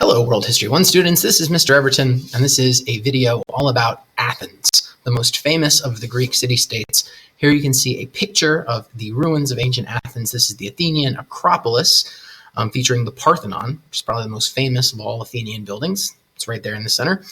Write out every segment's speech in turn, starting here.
Hello, World History 1 students. This is Mr. Everton, and this is a video all about Athens, the most famous of the Greek city-states. Here you can see a picture of the ruins of ancient Athens. This is the Athenian Acropolis, featuring the Parthenon, which is probably the most famous of all Athenian buildings. It's right there in the center.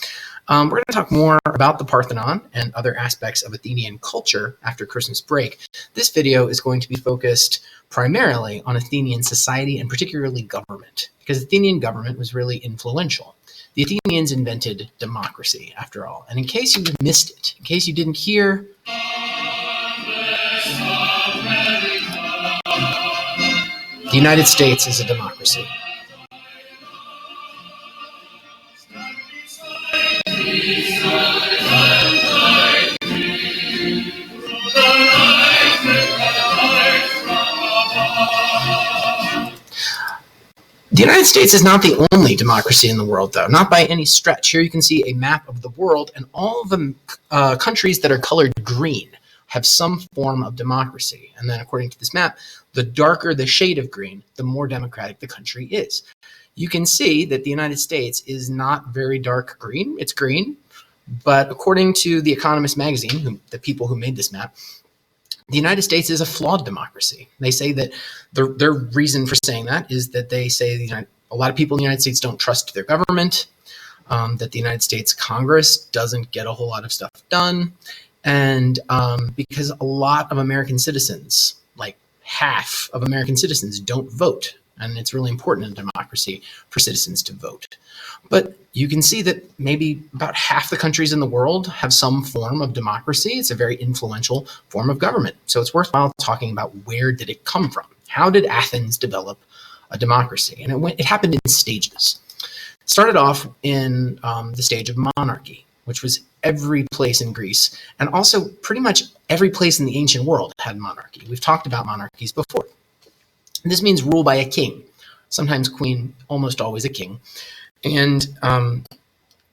We're going to talk more about the Parthenon and other aspects of Athenian culture after Christmas break. This video is going to be focused primarily on Athenian society and particularly government, because Athenian government was really influential. The Athenians invented democracy, after all. And in case you missed it, in case you didn't hear, the United States is a democracy. The United States is not the only democracy in the world, though, not by any stretch. Here you can see a map of the world, and all of the countries that are colored green have some form of democracy. And then according to this map, the darker the shade of green, the more democratic the country is. You can see that the United States is not very dark green. It's green, but according to The Economist magazine, the people who made this map, the United States is a flawed democracy. They say that their reason for saying that is that they say a lot of people in the United States don't trust their government, that the United States Congress doesn't get a whole lot of stuff done, and because a lot of American citizens, like half of American citizens, don't vote. And it's really important in a democracy for citizens to vote. But you can see that maybe about half the countries in the world have some form of democracy. It's a very influential form of government. So it's worthwhile talking about where did it come from? How did Athens develop a democracy? And it happened in stages. It started off in the stage of monarchy, which was every place in Greece, and also pretty much every place in the ancient world had monarchy. We've talked about monarchies before. This means rule by a king, sometimes queen, almost always a king. And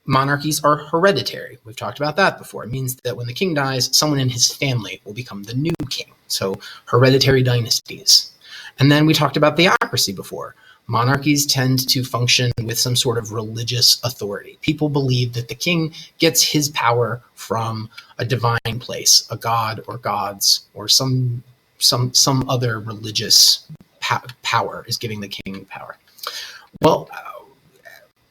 monarchies are hereditary. We've talked about that before. It means that when the king dies, someone in his family will become the new king. So hereditary dynasties. And then we talked about theocracy before. Monarchies tend to function with some sort of religious authority. People believe that the king gets his power from a divine place, a god or gods, or some other religious power is giving the king power. Well,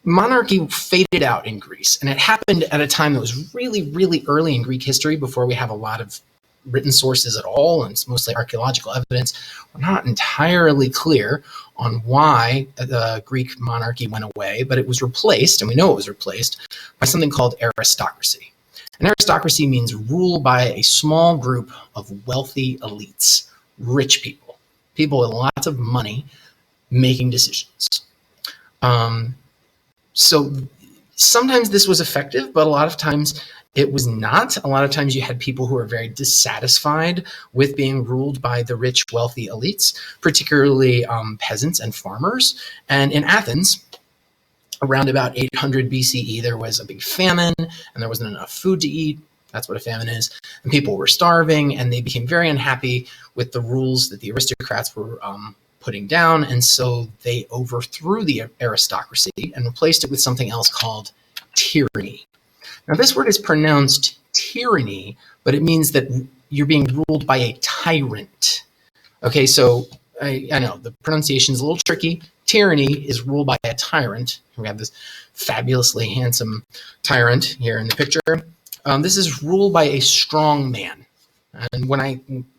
monarchy faded out in Greece, and it happened at a time that was really, really early in Greek history, before we have a lot of written sources at all, and it's mostly archaeological evidence. We're not entirely clear on why the Greek monarchy went away, but it was replaced, and we know it was replaced, by something called aristocracy. And aristocracy means rule by a small group of wealthy elites, rich people. People with lots of money making decisions. So sometimes this was effective, but a lot of times it was not. A lot of times you had people who were very dissatisfied with being ruled by the rich, wealthy elites, particularly peasants and farmers. And in Athens, around about 800 BCE, there was a big famine, and there wasn't enough food to eat. That's what a famine is. And people were starving, and they became very unhappy with the rules that the aristocrats were putting down. And so they overthrew the aristocracy and replaced it with something else called tyranny. Now, this word is pronounced tyranny, but it means that you're being ruled by a tyrant. Okay, so I know the pronunciation is a little tricky. Tyranny is ruled by a tyrant. We have this fabulously handsome tyrant here in the picture. This is ruled by a strong man. And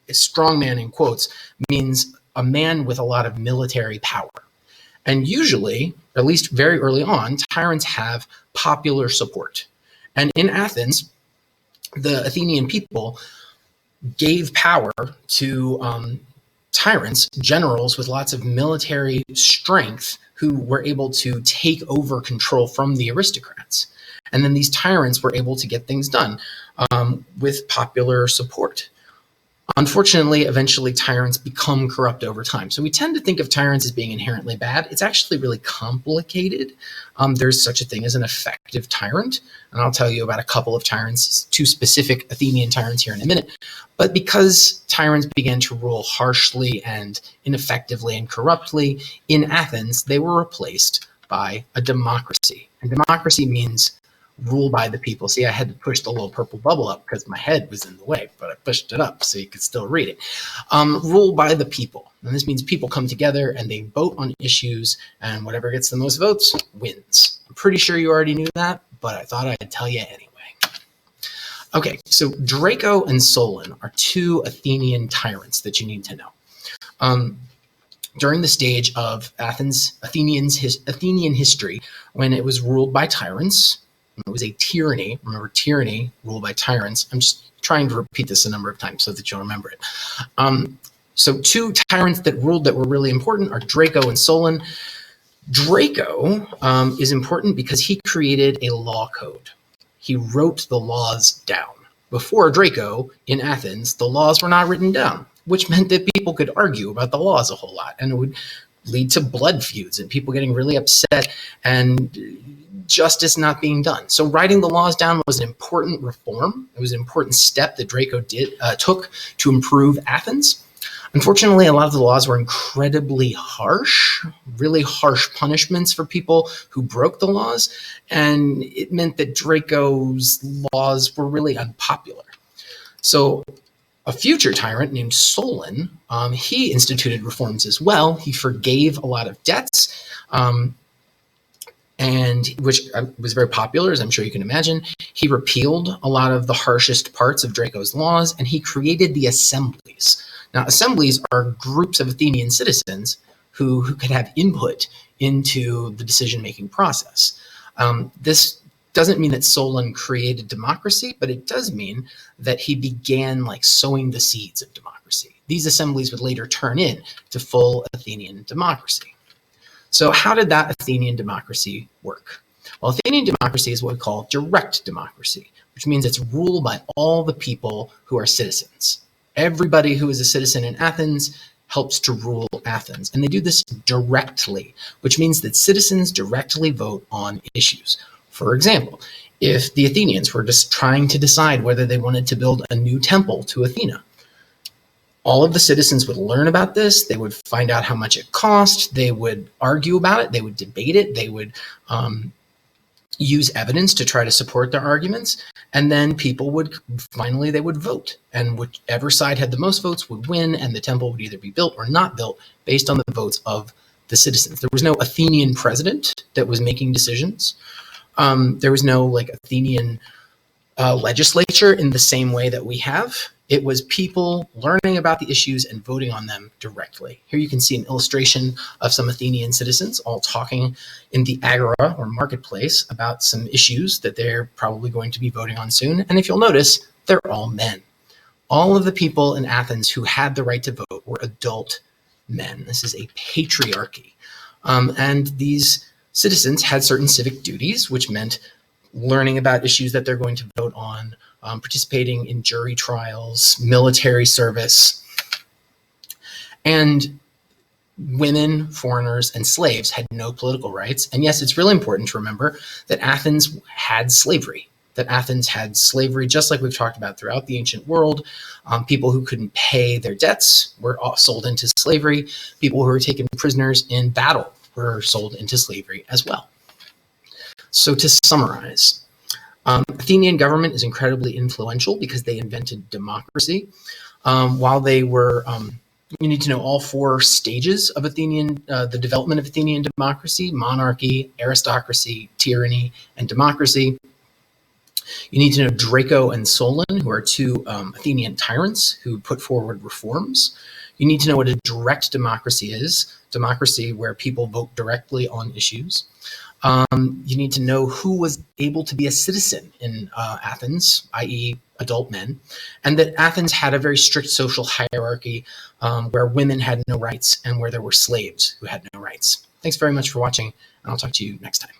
a strong man in quotes means a man with a lot of military power. And usually, at least very early on, tyrants have popular support. And in Athens, the Athenian people gave power to tyrants, generals with lots of military strength, who were able to take over control from the aristocrats. And then these tyrants were able to get things done with popular support. Unfortunately, eventually tyrants become corrupt over time. So we tend to think of tyrants as being inherently bad. It's actually really complicated. There's such a thing as an effective tyrant. And I'll tell you about a couple of tyrants, two specific Athenian tyrants here in a minute. But because tyrants began to rule harshly and ineffectively and corruptly in Athens, they were replaced by a democracy. And democracy means rule by the people. See, I had to push the little purple bubble up because my head was in the way, but I pushed it up so you could still read it. Rule by the people. And this means people come together and they vote on issues, and whatever gets the most votes wins. I'm pretty sure you already knew that, but I thought I'd tell you anyway. Okay, so Draco and Solon are two Athenian tyrants that you need to know. During the stage of Athenian history, when it was ruled by tyrants, it was a tyranny. Remember, tyranny, ruled by tyrants. I'm just trying to repeat this a number of times so that you'll remember it. So two tyrants that ruled that were really important are Draco and Solon. Draco is important because he created a law code. He wrote the laws down. Before Draco, in Athens, the laws were not written down, which meant that people could argue about the laws a whole lot, and it would lead to blood feuds and people getting really upset and justice not being done. So writing the laws down was an important reform. It was an important step that Draco took to improve Athens. Unfortunately, a lot of the laws were incredibly harsh, really harsh punishments for people who broke the laws, and it meant that Draco's laws were really unpopular. So a future tyrant named Solon, he instituted reforms as well. He forgave a lot of debts, and which was very popular, as I'm sure you can imagine. He repealed a lot of the harshest parts of Draco's laws, and he created the assemblies. Now, assemblies are groups of Athenian citizens who could have input into the decision-making process. This doesn't mean that Solon created democracy, but it does mean that he began sowing the seeds of democracy. These assemblies would later turn into full Athenian democracy. So how did that Athenian democracy work? Well, Athenian democracy is what we call direct democracy, which means it's ruled by all the people who are citizens. Everybody who is a citizen in Athens helps to rule Athens, and they do this directly, which means that citizens directly vote on issues. For example, if the Athenians were just trying to decide whether they wanted to build a new temple to Athena, all of the citizens would learn about this. They would find out how much it cost. They would argue about it. They would debate it. They would use evidence to try to support their arguments. And then people would finally, they would vote. And whichever side had the most votes would win, and the temple would either be built or not built based on the votes of the citizens. There was no Athenian president that was making decisions. There was no Athenian legislature in the same way that we have. It was people learning about the issues and voting on them directly. Here you can see an illustration of some Athenian citizens all talking in the agora or marketplace about some issues that they're probably going to be voting on soon. And if you'll notice, they're all men. All of the people in Athens who had the right to vote were adult men. This is a patriarchy. And these citizens had certain civic duties, which meant learning about issues that they're going to vote on, participating in jury trials, military service. And women, foreigners, and slaves had no political rights. And yes, it's really important to remember that Athens had slavery. Just like we've talked about throughout the ancient world. People who couldn't pay their debts were sold into slavery. People who were taken prisoners in battle were sold into slavery as well. So to summarize, Athenian government is incredibly influential because they invented democracy. While they were, you need to know all four stages of the development of Athenian democracy: monarchy, aristocracy, tyranny, and democracy. You need to know Draco and Solon, who are two Athenian tyrants who put forward reforms. You need to know what a direct democracy is, democracy where people vote directly on issues. You need to know who was able to be a citizen in Athens, i.e. adult men, and that Athens had a very strict social hierarchy where women had no rights and where there were slaves who had no rights. Thanks very much for watching, and I'll talk to you next time.